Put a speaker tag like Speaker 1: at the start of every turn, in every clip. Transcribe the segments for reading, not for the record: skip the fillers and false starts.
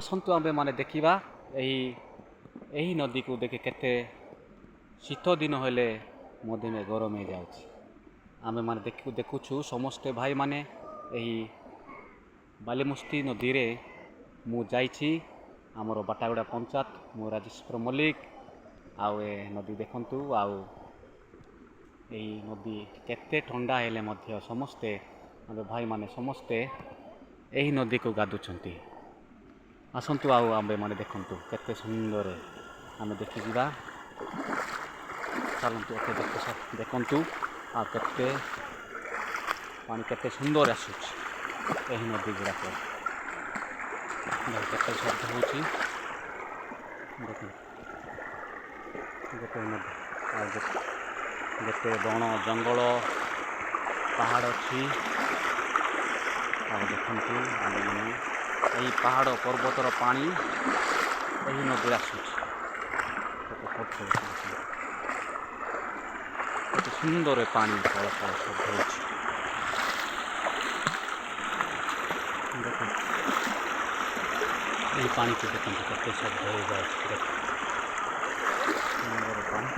Speaker 1: ଆସନ୍ତୁ ଆମ୍ଭେମାନେ ଦେଖିବା ଏହି ନଦୀକୁ ଦେଖି କେତେ ଶୀତ ଦିନ ହେଲେ ମଧ୍ୟ ଗରମ ହେଇଯାଉଛି। ଆମ୍ଭେମାନେ ଦେଖୁଛୁ ସମସ୍ତେ ଭାଇମାନେ ଏହି ବାଲିମୁଷ୍ଟି ନଦୀରେ ମୁଁ ଯାଇଛି। ଆମର ବାଟାଗୁଡ଼ା ପଞ୍ଚାୟତ, ମୁଁ ରାଜେଶ୍ୱର ମଲ୍ଲିକ। ଆଉ ଏ ନଦୀ ଦେଖନ୍ତୁ, ଆଉ ଏହି ନଦୀ କେତେ ଥଣ୍ଡା ହେଲେ ମଧ୍ୟ ସମସ୍ତେ ଆମ୍ଭେ ଭାଇମାନେ ସମସ୍ତେ ଏହି ନଦୀକୁ ଗାଧୁଛନ୍ତି। ଆସନ୍ତୁ ଆଉ ଆମ୍ଭେମାନେ ଦେଖନ୍ତୁ କେତେ ସୁନ୍ଦର ଆମେ ଦେଖିଯିବା। ଚାଲନ୍ତୁ ଏତେ ଦେଖନ୍ତୁ ଆଉ କେତେ ପାଣି କେତେ ସୁନ୍ଦର ଆସୁଛି ଏହି ନଦୀ ଗୁଡ଼ାକ। କେତେ ଶବ୍ଦ ହେଉଛି ଦେଖନ୍ତୁ, ଗୋଟେ ନଦୀ ଆଉ ଗୋଟେ ବଣ ଜଙ୍ଗଲ ପାହାଡ଼ ଅଛି। ଆଉ ଦେଖନ୍ତୁ ଆମେମାନେ ଏହି ପାହାଡ଼ ପର୍ବତର ପାଣି ଏହି ନଦୀରେ ଆସୁଛି। କେତେ ସୁନ୍ଦର ପାଣି ଫଳ ଶବ୍ଦ ହେଉଛି ଦେଖନ୍ତୁ। ଏହି ପାଣିକୁ ଦେଖନ୍ତୁ କେତେ ଶବ୍ଦ ହେଇଯାଉଛି। ସୁନ୍ଦର ପାଣି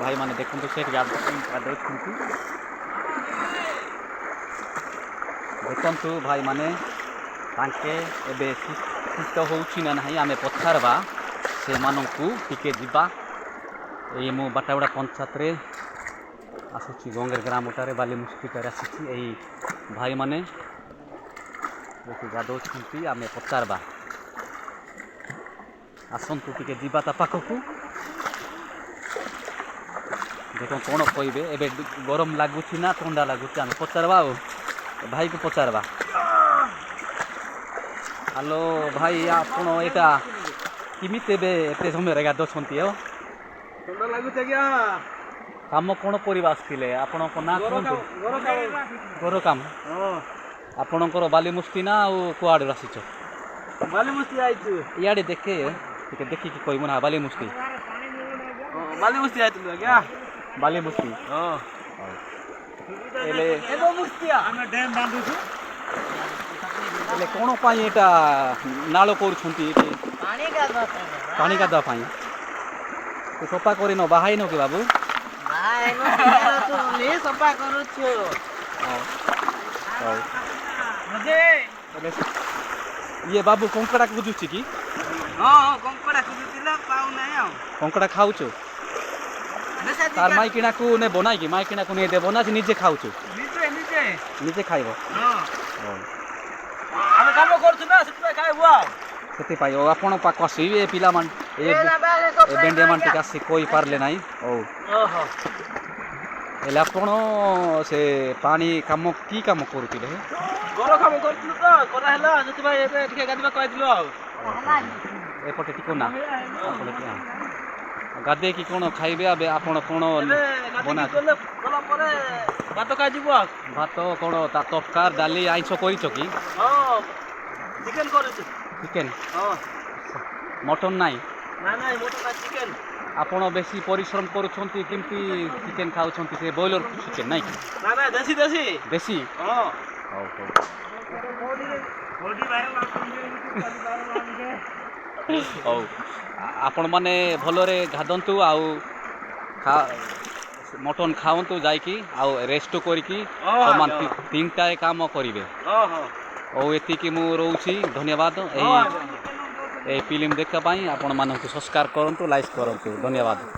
Speaker 1: ଭାଇମାନେ ଦେଖନ୍ତୁ ସେଠି ଗାଧଉଛନ୍ତି। ଦେଖନ୍ତୁ ଭାଇମାନେ ତାଙ୍କେ ଏବେ ଶୀତ ହେଉଛି ନା ନାହିଁ ଆମେ ପଚାରବା ସେମାନଙ୍କୁ। ଟିକେ ଯିବା। ଏଇ ମୁଁ ବାଟାଗୁଡ଼ା ପଞ୍ଚାୟତରେ ଆସୁଛି, ଗଙ୍ଗେର ଗ୍ରାମଟାରେ ବାଲିମୁଷ୍ଟିଟାରେ ଆସିଛି। ଏଇ ଭାଇମାନେ ଏଠି ଗାଧଉଛନ୍ତି, ଆମେ ପଚାରବା। ଆସନ୍ତୁ ଟିକେ ଯିବା ତା ପାଖକୁ, ଦେଖ କ'ଣ କହିବେ। ଏବେ ଗରମ ଲାଗୁଛି ନା ଥଣ୍ଡା ଲାଗୁଛି ଆମେ ପଚାରବା। ଆଉ ଭାଇକୁ ପଚାରବା। ହ୍ୟାଲୋ ଭାଇ, ଆପଣ ଏଇଟା କେମିତି ଏବେ ଏତେ ସମୟରେ ଗାଧଉଛନ୍ତି?
Speaker 2: ଥଣ୍ଡା ଲାଗୁଛି ଆଜ୍ଞା।
Speaker 1: କାମ କ'ଣ କରିବା ଆସିଥିଲେ? ଆପଣଙ୍କ ନାଁ କୁହନ୍ତୁ। ଘର କାମ। ଆପଣଙ୍କର ବାଲିମୁଷ୍ଟି ନା ଆଉ କୁଆଡ଼ୁ ଆସିଛ?
Speaker 2: ବାଲିମୁଷ୍ଟି ଆଇଛୁ।
Speaker 1: ଇଆଡ଼େ ଦେଖେ, ଟିକେ ଦେଖିକି କହିବୁ ନା। ବାଲିମୁଷ୍ଟି
Speaker 2: ବାଲିମୁଷ୍ଟି ଆଇଥିଲୁ ଆଜ୍ଞା।
Speaker 1: ବାଲିମୁଷ୍ଟି ହେଲେ ହେଲେ କ'ଣ ପାଇଁ ଏଇଟା ନାଳ କରୁଛନ୍ତି? ଏଠି ପାଣି ଗାଧୁଆ ପାଇଁ ତୁ ସଫା କରିନ, ବାହାଇନ କି ବାବୁ?
Speaker 2: ସଫା କରୁଛୁ।
Speaker 1: ଇଏ ବାବୁ କଙ୍କଡ଼ା ଖୋଜୁଛି କି?
Speaker 2: ହଁ କଙ୍କଡ଼ା ଖୋଜୁଥିଲା, ପାଉନାହିଁ ଆଉ।
Speaker 1: କଙ୍କଡ଼ା ଖାଉଛୁ? ତାର ମାଇକିଣାକୁ ନେବ ନାଇଁ କି? ମାଇକିଣାକୁ ନେଇ ଦେବ ନା ନିଜେ ଖାଉଛୁ? ନିଜେ ଖାଇବ।
Speaker 2: ଆମେ କାମ କରୁଛୁ ନା, ସେଥିପାଇଁ ଖାଇବୁ ଆଉ।
Speaker 1: ସେଥିପାଇଁ ଆପଣ ପାଖ ଆସିବେ ପିଲାମାନେ, ଏ ବେଣ୍ଡିଆ ମାନେ ଟିକେ ଆସି କହିପାରିଲେ ନାହିଁ। ହଉ ହେଲେ ଆପଣ ସେ ପାଣି କାମ କି କାମ କରୁଥିଲେ?
Speaker 2: ଘର କାମ କରୁଥିଲୁ ତ, କରାହେଲା, ସେଥିପାଇଁ ଏବେ ଟିକେ ଗାଧୋଇବାକୁ ଆଇଥିଲୁ ଆଉ।
Speaker 1: ଏପଟେ ଟିକେ ନା ଗାଧେଇକି କ'ଣ ଖାଇବେ? ଏବେ ଆପଣ କ'ଣ ବନା?
Speaker 2: ଗଲା ପରେ ଭାତ ଖାଇଯିବୁ ଆଉ।
Speaker 1: ଭାତ କ'ଣ ତା ତରକାରୀ ଡାଲି ଆଇଁଷ କରିଛ କି?
Speaker 2: ହଁ ଚିକେନ କରୁଛୁ।
Speaker 1: ଚିକେନ?
Speaker 2: ହଁ।
Speaker 1: ମଟନ୍ ନାହିଁ?
Speaker 2: ନାଇଁ ମଟନ୍ ନାହିଁ, ଚିକେନ।
Speaker 1: ଆପଣ ବେଶୀ ପରିଶ୍ରମ କରୁଛନ୍ତି, କେମିତି ଚିକେନ ଖାଉଛନ୍ତି? ସେ ବ୍ରଏଲର ଚିକେନ ନାଇଁ କି?
Speaker 2: ନାଇଁ ଦେଶୀ
Speaker 1: ଦେଶୀ?
Speaker 2: ହଁ।
Speaker 1: ହଉ ହଉ ଆପଣମାନେ ଭଲରେ ଗାଧନ୍ତୁ ଆଉ ମଟନ୍ ଖାଆନ୍ତୁ ଯାଇକି, ଆଉ ରେଷ୍ଟ କରିକି ସମାନ ତିନିଟାଏ କାମ କରିବେ। ହଉ ଏତିକି ମୁଁ ରହୁଛି, ଧନ୍ୟବାଦ। ଏହି ଫିଲ୍ମ ଦେଖିବା ପାଇଁ ଆପଣମାନଙ୍କୁ ସବସ୍କ୍ରାଇବ୍ କରନ୍ତୁ, ଲାଇକ୍ କରନ୍ତୁ, ଧନ୍ୟବାଦ।